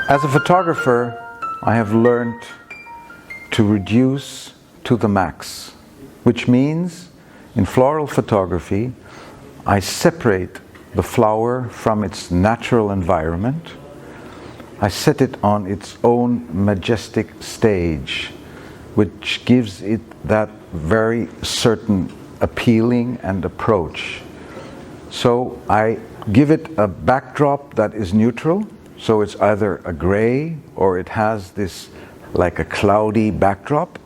As a photographer, I have learned to reduce to the max, which means in floral photography, I separate the flower from its natural environment. I set it on its own majestic stage, which gives it that very certain appealing and approach. So I give it a backdrop that is neutral, so it's either a gray or it has this like a cloudy backdrop,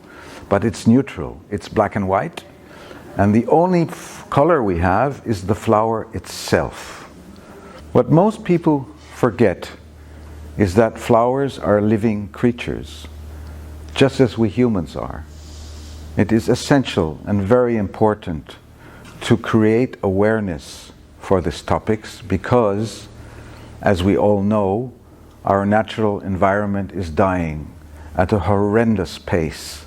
but it's neutral, it's black and white. And the only color we have is the flower itself. What most people forget is that flowers are living creatures, just as we humans are. It is essential and very important to create awareness for these topics because, as we all know, our natural environment is dying at a horrendous pace.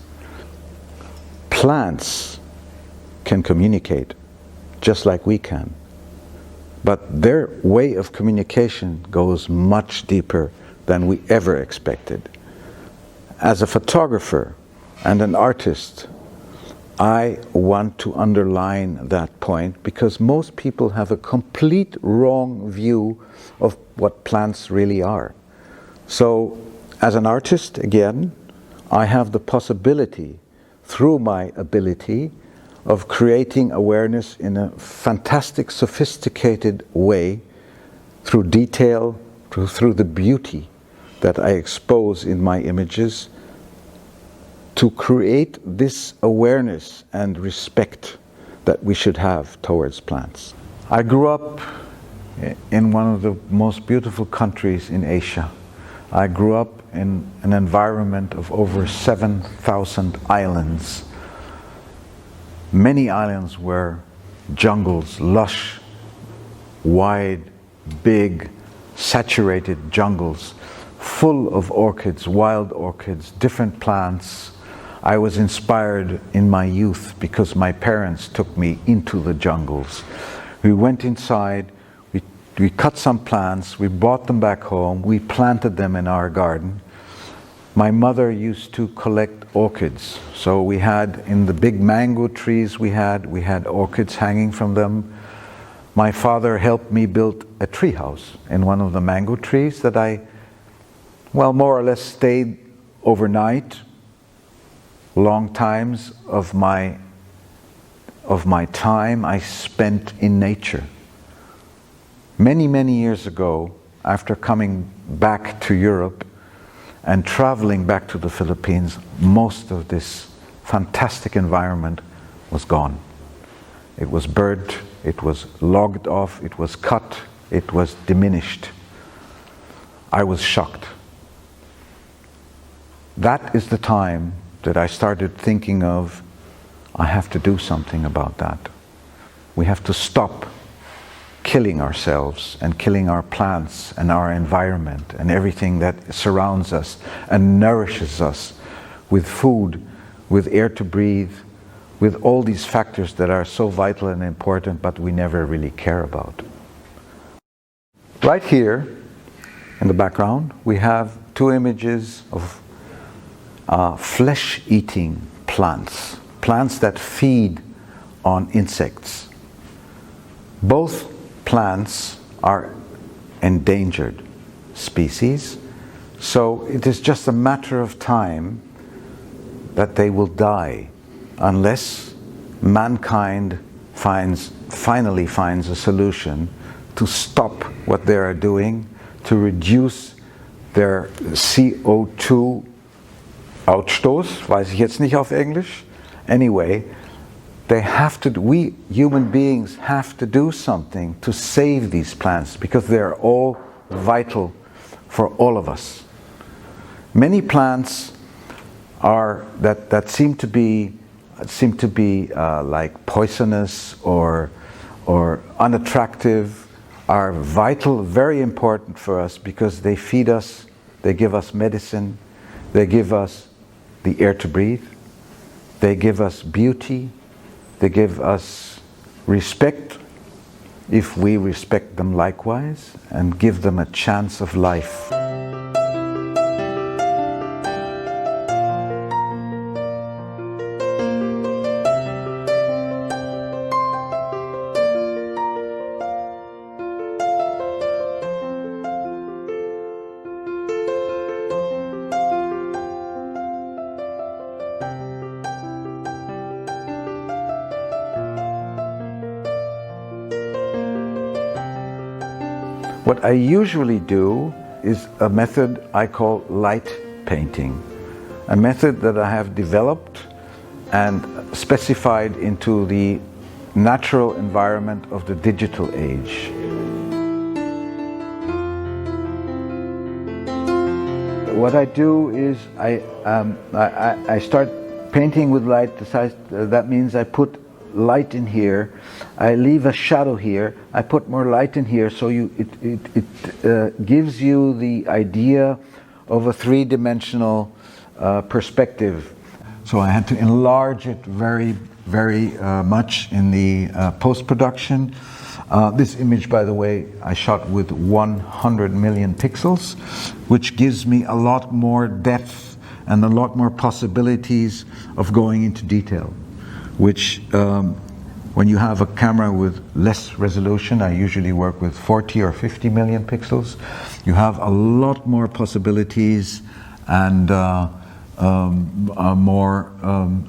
Plants can communicate just like we can, but their way of communication goes much deeper than we ever expected. As a photographer and an artist, I want to underline that point because most people have a complete wrong view of what plants really are. So, as an artist, again, I have the possibility, through my ability, of creating awareness in a fantastic, sophisticated way, through detail, through the beauty that I expose in my images, to create this awareness and respect that we should have towards plants. I grew up in one of the most beautiful countries in Asia. I grew up in an environment of over 7,000 islands. Many islands were jungles, lush, wide, big, saturated jungles, full of orchids, wild orchids, different plants. I was inspired in my youth because my parents took me into the jungles. We went inside, we cut some plants, we brought them back home, we planted them in our garden. My mother used to collect orchids. So we had, in the big mango trees we had orchids hanging from them. My father helped me build a tree house in one of the mango trees that I, well, more or less stayed overnight. Long times of my time I spent in nature. Many, many years ago, after coming back to Europe and traveling back to the Philippines, most of this fantastic environment was gone. It was burnt, it was logged off, it was cut, it was diminished. I was shocked. That is the time that I started thinking of, I have to do something about that. We have to stop killing ourselves and killing our plants and our environment and everything that surrounds us and nourishes us with food, with air to breathe, with all these factors that are so vital and important but we never really care about. Right here in the background we have two images of flesh-eating plants, plants that feed on insects. Both plants are endangered species, so it is just a matter of time that they will die unless mankind finally finds a solution to stop what they are doing, to reduce their CO2 Ausstoß, weiß ich jetzt nicht auf English. Anyway, we human beings have to do something to save these plants because they are all vital for all of us. Many plants that seem to be like poisonous or unattractive are vital, very important for us because they feed us, they give us medicine, they give us the air to breathe, they give us beauty, they give us respect if we respect them likewise and give them a chance of life. What I usually do is a method I call light painting, a method that I have developed and specified into the natural environment of the digital age. What I do is I start painting with light. That means I put light in here, I leave a shadow here, I put more light in here, so it gives you the idea of a three-dimensional perspective. So I had to enlarge it very much in the post-production. This image, by the way, I shot with 100 million pixels, which gives me a lot more depth and a lot more possibilities of going into detail, which when you have a camera with less resolution, I usually work with 40 or 50 million pixels, you have a lot more possibilities and more,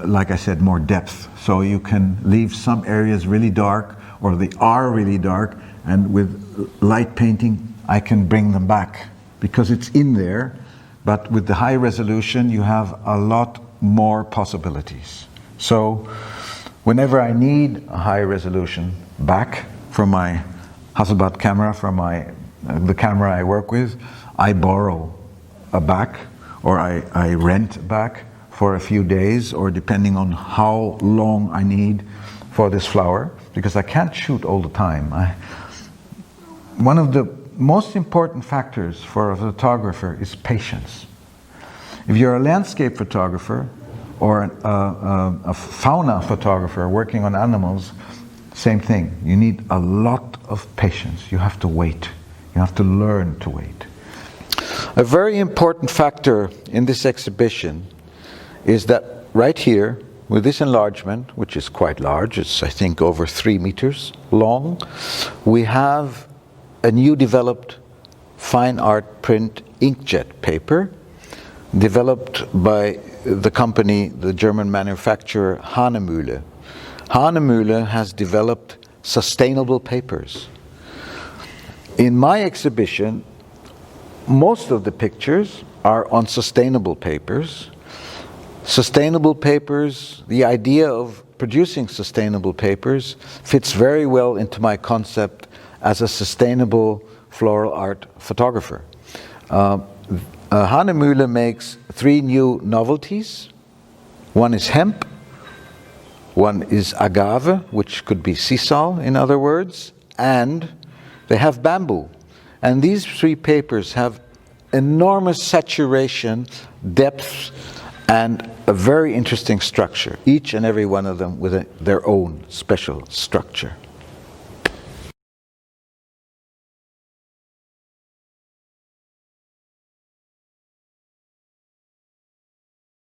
like I said, more depth. So you can leave some areas really dark, or they are really dark, and with light painting I can bring them back because it's in there. But with the high resolution you have a lot more possibilities. So whenever I need a high resolution back from my Hasselblad camera, from the camera I work with, I borrow a back, or I rent a back for a few days, or depending on how long I need for this flower, because I can't shoot all the time. One of the most important factors for a photographer is patience. If you're a landscape photographer or a fauna photographer working on animals, same thing. You need a lot of patience. You have to wait. You have to learn to wait. A very important factor in this exhibition is that right here, with this enlargement, which is quite large, it's I think over 3 meters long, we have a new developed fine art print inkjet paper developed by the company, the German manufacturer Hahnemühle. Hahnemühle has developed sustainable papers. In my exhibition, most of the pictures are on sustainable papers. Sustainable papers, the idea of producing sustainable papers fits very well into my concept as a sustainable floral art photographer. Hahnemühle makes 3 new novelties. One is hemp, one is agave, which could be sisal in other words, and they have bamboo. And these 3 papers have enormous saturation, depth, and a very interesting structure, each and every one of them with their own special structure.